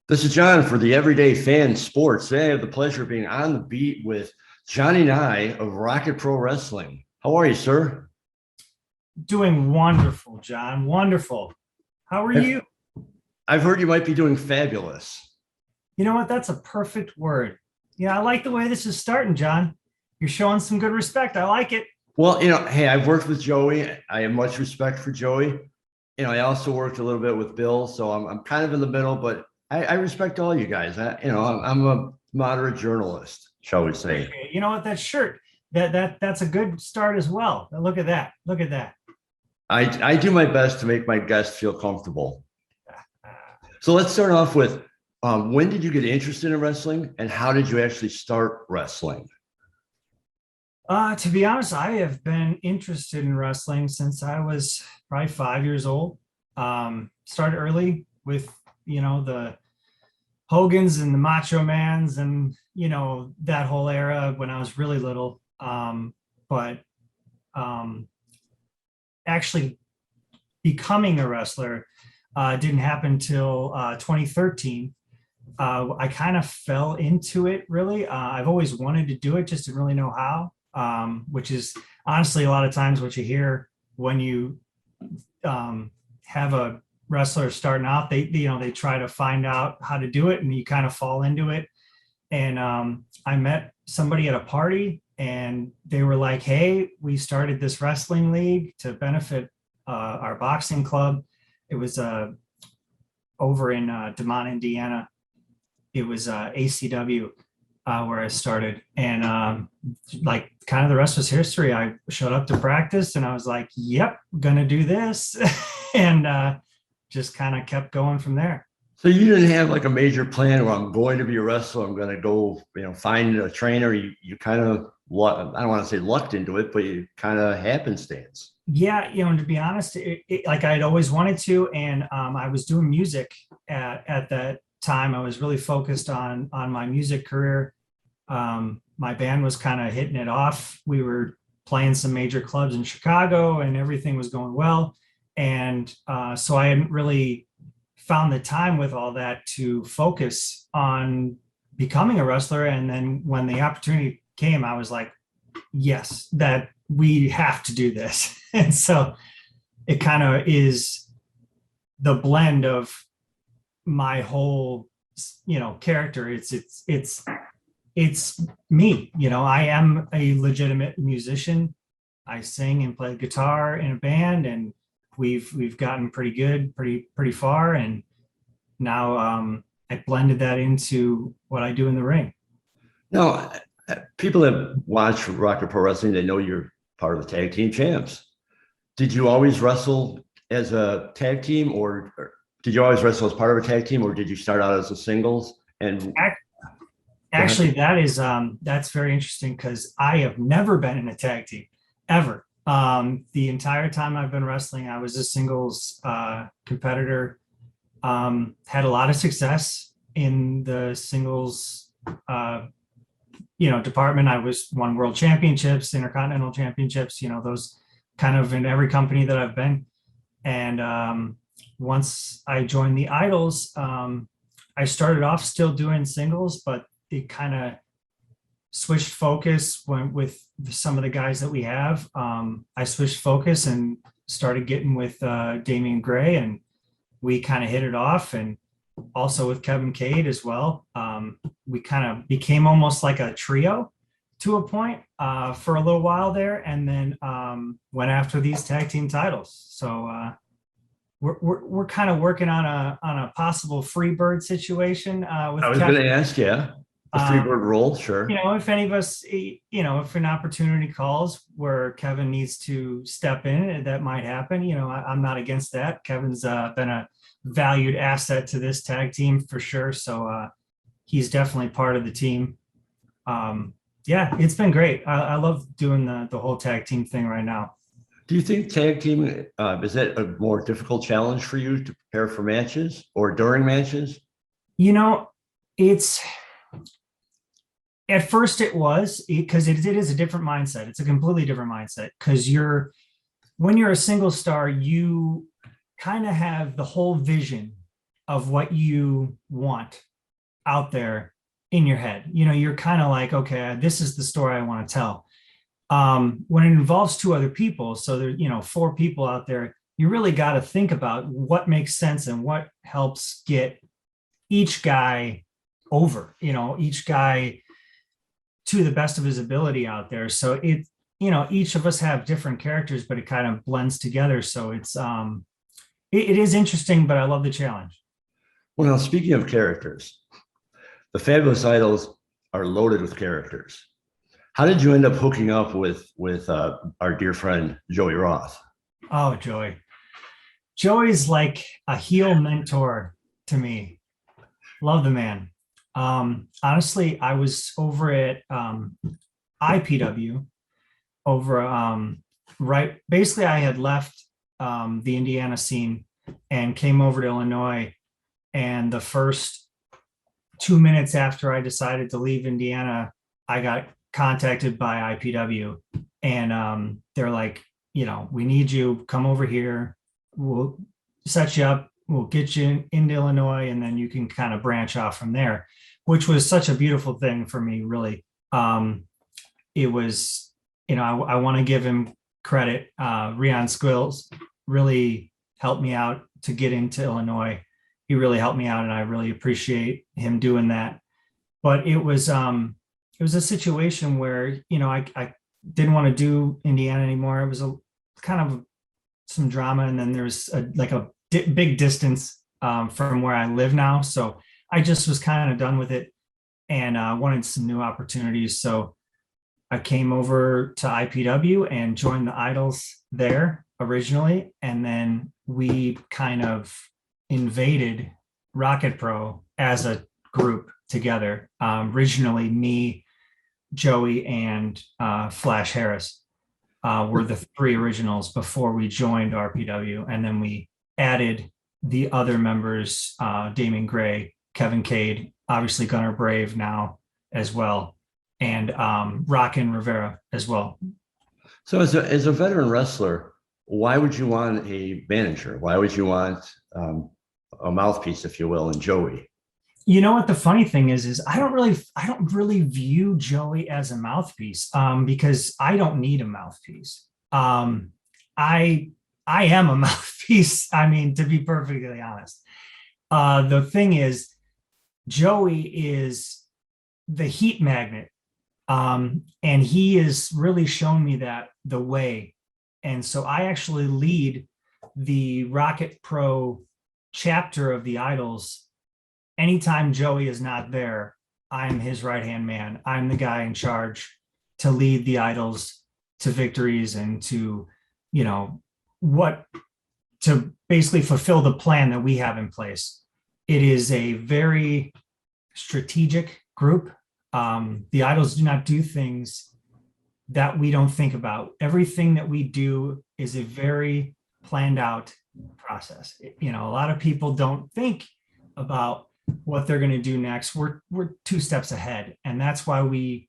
This is John for the Everyday Fan Sports. Today I have the pleasure of being on the beat with Jonny Nigh of Rocket Pro Wrestling. How are you, sir? Doing wonderful, John. Wonderful. How are I've, you? I've heard you might be doing fabulous. You know what? That's a perfect word. Yeah, I like the way this is starting, John. You're showing some good respect. I like it. Well, hey, I've worked with Joey. I have much respect for Joey. I also worked a little bit with Bill, so I'm kind of in the middle, but I respect all you guys. I'm a moderate journalist, shall we say. Appreciate it. You know what? That shirt, that's a good start as well. Look at that. Look at that. I do my best to make my guests feel comfortable. Uh, So let's start off with when did you get interested in wrestling and how did you actually start wrestling? to be honest, I have been interested in wrestling since I was probably 5 years old. Started early with, the Hogan's and the Macho Mans and, that whole era when I was really little. But um, actually becoming a wrestler didn't happen till 2013. I kind of fell into it really. I've always wanted to do it, just didn't really know how, which is honestly a lot of times what you hear when you have a wrestler starting out. They try to find out how to do it, and you kind of fall into it. And I met somebody at a party, and they were like, "Hey, we started this wrestling league to benefit our boxing club." It was over in DeMont, Indiana. It was ACW where I started, and like kind of the rest was history. I showed up to practice, and I was like, "Yep, gonna do this," and just kind of kept going from there. So you didn't have like a major plan where I'm going to be a wrestler, I'm going to go, find a trainer. You kind of, I don't want to say lucked into it, but you kind of happenstance. Yeah, and to be honest, like I'd always wanted to, and I was doing music at that time. I was really focused on my music career. My band was kind of hitting it off. We were playing some major clubs in Chicago, and everything was going well. And so I hadn't really found the time with all that to focus on becoming a wrestler. And then when the opportunity came, I was like, yes, that we have to do this. And so it kind of is the blend of my whole, character. It's me. I am a legitimate musician. I sing and play guitar in a band, and we've gotten pretty good, pretty far. And now I blended that into what I do in the ring. Now, people that watch Rocket Pro Wrestling, they know you're part of the tag team champs. Did you always wrestle as a tag team, or did you always wrestle as part of a tag team, or did you start out as a singles? And Actually, that's very interesting because I have never been in a tag team ever. The entire time I've been wrestling, I was a singles competitor. Had a lot of success in the singles, department. I won world championships, intercontinental championships. Those kind of in every company that I've been. And once I joined the Idols, I started off still doing singles, but it kind of switched focus with some of the guys that we have. I switched focus and started getting with Damian Gray, and we kind of hit it off. And also with Kevin Cade as well. We kind of became almost like a trio to a point for a little while there, and then went after these tag team titles. So we're kind of working on a possible Freebird situation with I was going Kevin. to ask you a Freebird role, sure. If any of us, if an opportunity calls where Kevin needs to step in, that might happen. I'm not against that. Kevin's been a valued asset to this tag team for sure. So he's definitely part of the team. Yeah, it's been great. I love doing the whole tag team thing right now. Do you think tag team is that a more difficult challenge for you to prepare for matches or during matches? It's at first it was because it is a different mindset. It's a completely different mindset because when you're a single star, you kind of have the whole vision of what you want out there in your head. You're kind of like, okay, this is the story I want to tell. When it involves two other people, so there, four people out there, you really got to think about what makes sense and what helps get each guy over, each guy to the best of his ability out there. So each of us have different characters, but it kind of blends together. So it is interesting, but I love the challenge. Well, now speaking of characters, the Fabulous Idols are loaded with characters. How did you end up hooking up with our dear friend Joey Roth? Oh, Joey's like a heel mentor to me. Love the man. Honestly, I was over at IPW right. Basically, I had left the Indiana scene and came over to Illinois. And the first 2 minutes after I decided to leave Indiana, I got contacted by IPW, and they're like, we need you. Come over here. We'll set you up. We'll get you into Illinois, and then you can kind of branch off from there, which was such a beautiful thing for me, really. It was, I want to give him credit. Rion Squills really helped me out to get into Illinois. He really helped me out, and I really appreciate him doing that. But it was a situation where, I didn't want to do Indiana anymore. It was a kind of some drama, and then there's a big distance from where I live now. So I just was kind of done with it and wanted some new opportunities. So I came over to IPW and joined the Idols there originally. And then we kind of invaded Rocket Pro as a group together. Originally, me, Joey, and Flash Harris were the three originals before we joined RPW. And then we added the other members, Damon Gray, Kevin Cade, obviously Gunnar Brave now as well, and Rockin' Rivera as well. So as a veteran wrestler, why would you want a manager? Why would you want a mouthpiece, if you will, in Joey? You know what the funny thing is I don't really view Joey as a mouthpiece because I don't need a mouthpiece. I am a mouthpiece. I mean, to be perfectly honest, the thing is, Joey is the heat magnet, and he has really shown me that the way. And so I actually lead the Rocket Pro chapter of the Idols. Anytime Joey is not there, I'm his right-hand man. I'm the guy in charge to lead the Idols to victories and to, to basically fulfill the plan that we have in place. It is a very strategic group. The Idols do not do things that we don't think about. Everything that we do is a very planned out process. A lot of people don't think about what they're going to do next. We're 2 steps ahead, and that's why we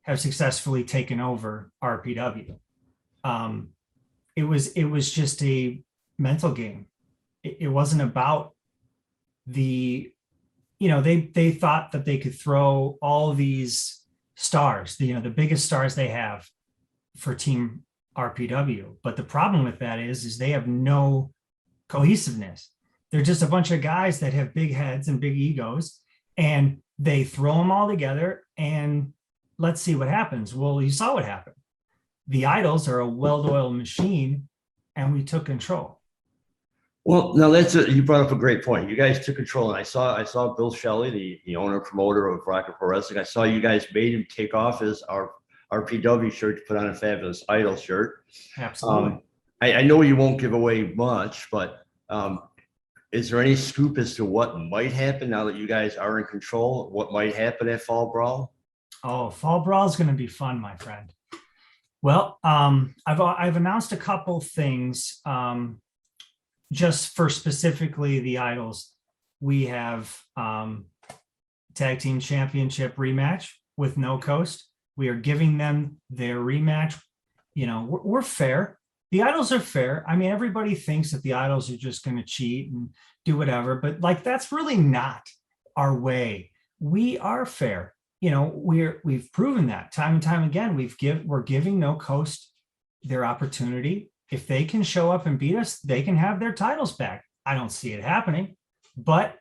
have successfully taken over RPW. It was just a mental game. It wasn't about the, they thought that they could throw all these stars, the biggest stars they have for Team RPW. But the problem with that is they have no cohesiveness. They're just a bunch of guys that have big heads and big egos, and they throw them all together and let's see what happens. Well, you saw what happened. The Idols are a well-oiled machine, and we took control. Well, now you brought up a great point. You guys took control, and I saw Bill Shelley, the owner promoter of Rocket Pro Wrestling. I saw you guys made him take off his RPW shirt to put on a Fabulous Idol shirt. Absolutely. I know you won't give away much, but is there any scoop as to what might happen now that you guys are in control? What might happen at Fall Brawl? Oh, Fall Brawl is going to be fun, my friend. Well, I've announced a couple things just for specifically the Idols. We have tag team championship rematch with No Coast. We are giving them their rematch. We're fair. The idols are fair. I mean, everybody thinks that the idols are just going to cheat and do whatever, but like that's really not our way. We are fair. We've proven that time and time again. We're giving No Coast their opportunity. If they can show up and beat us, they can have their titles back. I don't see it happening, but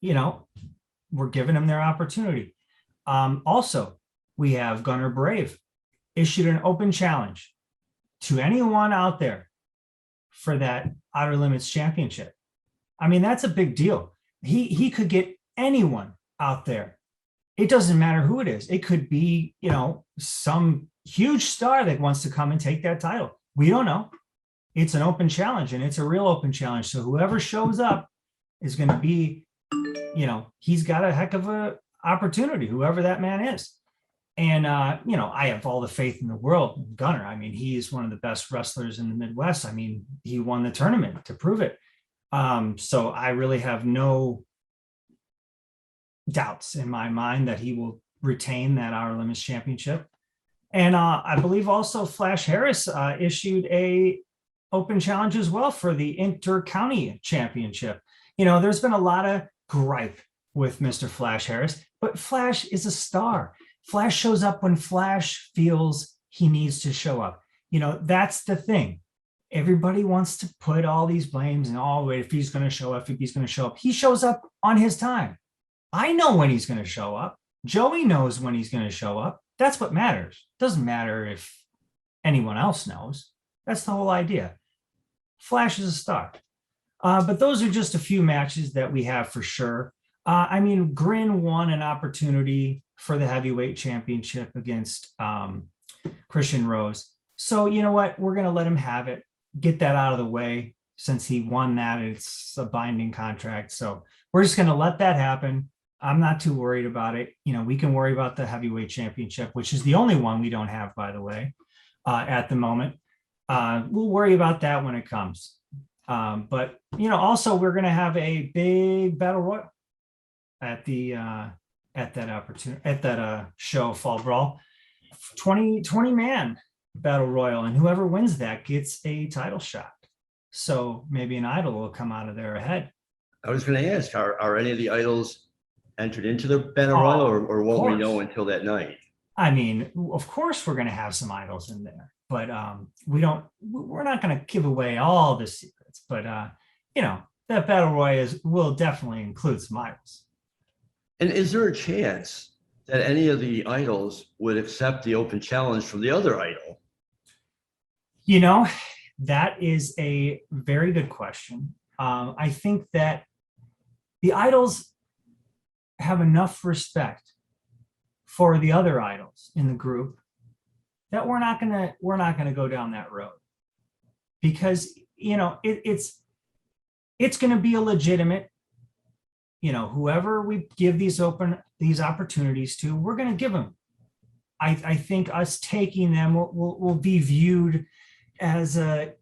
we're giving them their opportunity. Also, we have Gunner Brave issued an open challenge to anyone out there for that Outer Limits Championship. I mean, that's a big deal. He could get anyone out there. It doesn't matter who it is. It could be, some huge star that wants to come and take that title. We don't know. It's an open challenge, and it's a real open challenge. So whoever shows up is going to be, he's got a heck of a opportunity, whoever that man is. And, I have all the faith in the world in Gunner. I mean, he is one of the best wrestlers in the Midwest. I mean, he won the tournament to prove it. So I really have no doubts in my mind that he will retain that Outer Limits Championship. And I believe also Flash Harris issued a open challenge as well for the Inter-County Championship. There's been a lot of gripe with Mr. Flash Harris, but Flash is a star. Flash shows up when Flash feels he needs to show up. That's the thing. Everybody wants to put all these blames and if he's going to show up, he shows up on his time. I know when he's going to show up. Joey knows when he's going to show up. That's what matters. Doesn't matter if anyone else knows. That's the whole idea. Flash is a star. But those are just a few matches that we have for sure. Grin won an opportunity for the heavyweight championship against Christian Rose. So you know what? We're going to let him have it. Get that out of the way since he won that. It's a binding contract. So we're just going to let that happen. I'm not too worried about it. We can worry about the heavyweight championship, which is the only one we don't have, by the way, at the moment. We'll worry about that when it comes. But also we're going to have a big battle royal at that show, Fall Brawl, 20 man battle royal, and whoever wins that gets a title shot. So maybe an idol will come out of there ahead. I was going to ask, are any of the idols entered into the battle royal, or won't we know until that night? I mean, of course we're going to have some idols in there, but we're not going to give away all the secrets, but that battle royal will definitely include some idols. And is there a chance that any of the idols would accept the open challenge from the other idol? That is a very good question. I think that the idols have enough respect for the other idols in the group that we're not gonna go down that road, because it's going to be a legitimate, whoever we give these opportunities to, we're going to give them. I think us taking them will be viewed as a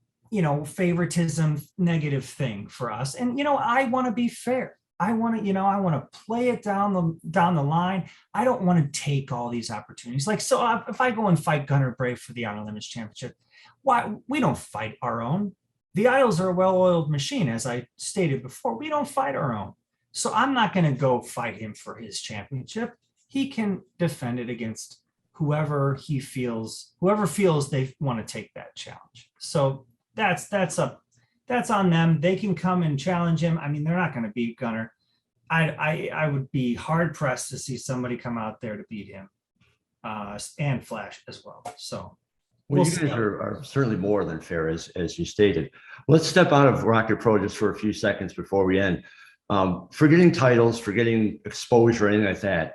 favoritism, negative thing for us. And I want to be fair. I want to play it down the line. I don't want to take all these opportunities. Like, so if I go and fight Gunner Brave for the Outer Limits Championship, why we don't fight our own? The idols are a well-oiled machine, as I stated before. We don't fight our own. So I'm not going to go fight him for his championship. He can defend it against whoever feels they want to take that challenge. So that's on them. They can come and challenge him. I mean, they're not going to beat Gunner. I would be hard pressed to see somebody come out there to beat him, and Flash as well. So you guys are certainly more than fair, as you stated. Let's step out of Rocket Pro just for a few seconds before we end. Forgetting titles, forgetting exposure, anything like that,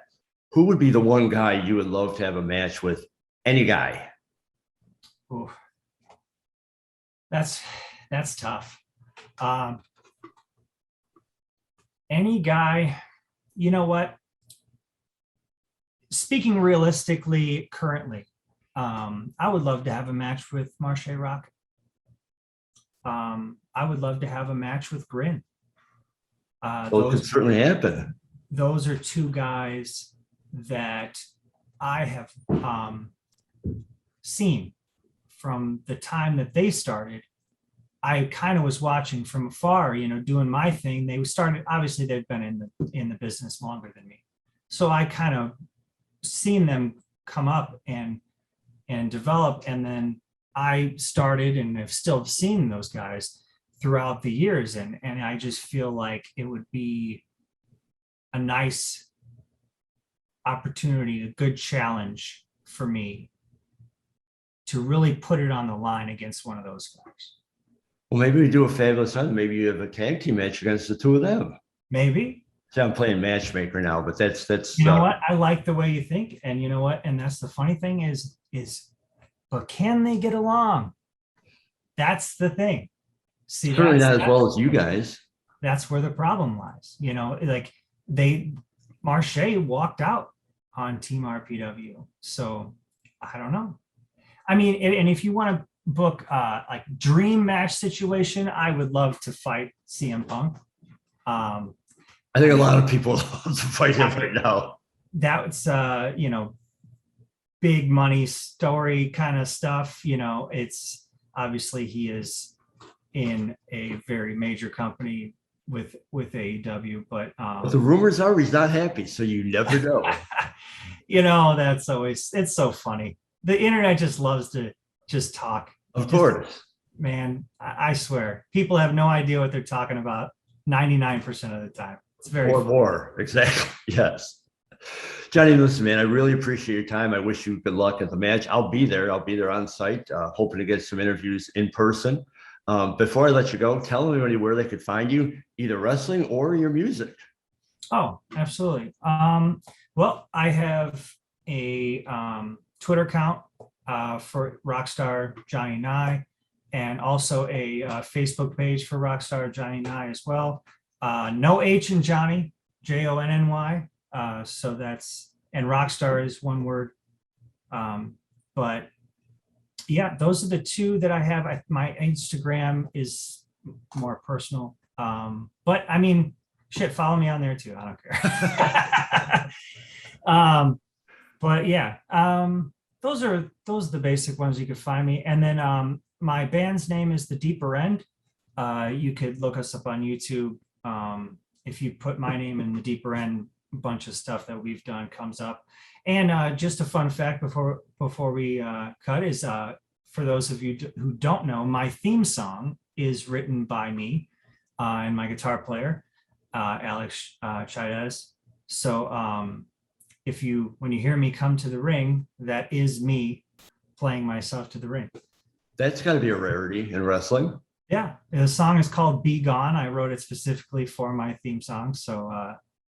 who would be the one guy you would love to have a match with? Any guy? Ooh, that's tough. Any guy, you know what? Speaking realistically, currently, I would love to have a match with Marche Rock. I would love to have a match with Grin. Those could certainly happen. Those are two guys that I have seen from the time that they started, I kind of was watching from afar, doing my thing. They started, obviously they've been in the business longer than me. So I kind of seen them come up and develop. And then I started and have still seen those guys throughout the years. And I just feel like it would be a nice opportunity, a good challenge for me to really put it on the line against one of those guys. Well, maybe we do a fabulous hunt. Maybe you have a tag team match against the two of them. Maybe. See, I'm playing matchmaker now, but that's you know what? I like the way you think. And you know what? And that's the funny thing is, but can they get along? That's the thing. See, certainly not as well as you guys. That's where the problem lies. Like Marche walked out on Team RPW. So I don't know. I mean, and if you want to book like dream match situation, I would love to fight CM Punk. I think a lot of people love to fight him right now. That's big money story kind of stuff. It's obviously he is in a very major company with AEW, but the rumors are he's not happy, so you never know. That's always, it's so funny. The internet just loves to just talk. Of course. Man, I swear, people have no idea what they're talking about 99% of the time. It's very or funny. more. Exactly. Yes. Johnny, listen, man, I really appreciate your time. I wish you good luck at the match. I'll be there. I'll be there on site, hoping to get some interviews in person. Before I let you go, tell everybody where they could find you, either wrestling or your music. Oh, absolutely. Well, I have a Twitter account for Rockstar Jonny Nigh, and also a Facebook page for Rockstar Jonny Nigh as well. No H in Johnny, Jonny. So that's, and Rockstar is one word. But yeah, those are the two that I have. My Instagram is more personal. But I mean, shit, follow me on there too. I don't care. But yeah, those are the basic ones you could find me. And then my band's name is The Deeper End. You could look us up on YouTube. If you put my name in The Deeper End, a bunch of stuff that we've done comes up. And just a fun fact before we cut is, for those of you who don't know, my theme song is written by me and my guitar player, Alex Chaidez. So when you hear me come to the ring, that is me playing myself to the ring. That's got to be a rarity in wrestling. Yeah, the song is called Be Gone. I wrote it specifically for my theme song. So,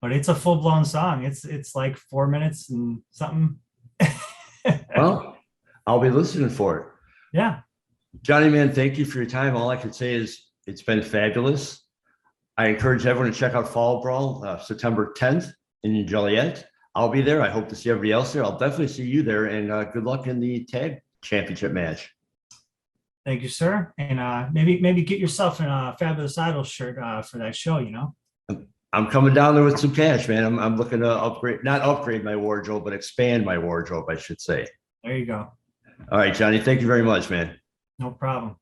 but it's a full-blown song. It's like 4 minutes and something. Well, I'll be listening for it. Yeah. Johnny, man, thank you for your time. All I can say is it's been fabulous. I encourage everyone to check out Fall Brawl, September 10th in Joliet. I'll be there. I hope to see everybody else there. I'll definitely see you there, and good luck in the tag championship match. Thank you, sir. And maybe get yourself a Fabulous Idol shirt for that show, I'm coming down there with some cash, man. I'm looking to not upgrade my wardrobe, but expand my wardrobe, I should say. There you go. All right, Johnny, thank you very much, man. No problem.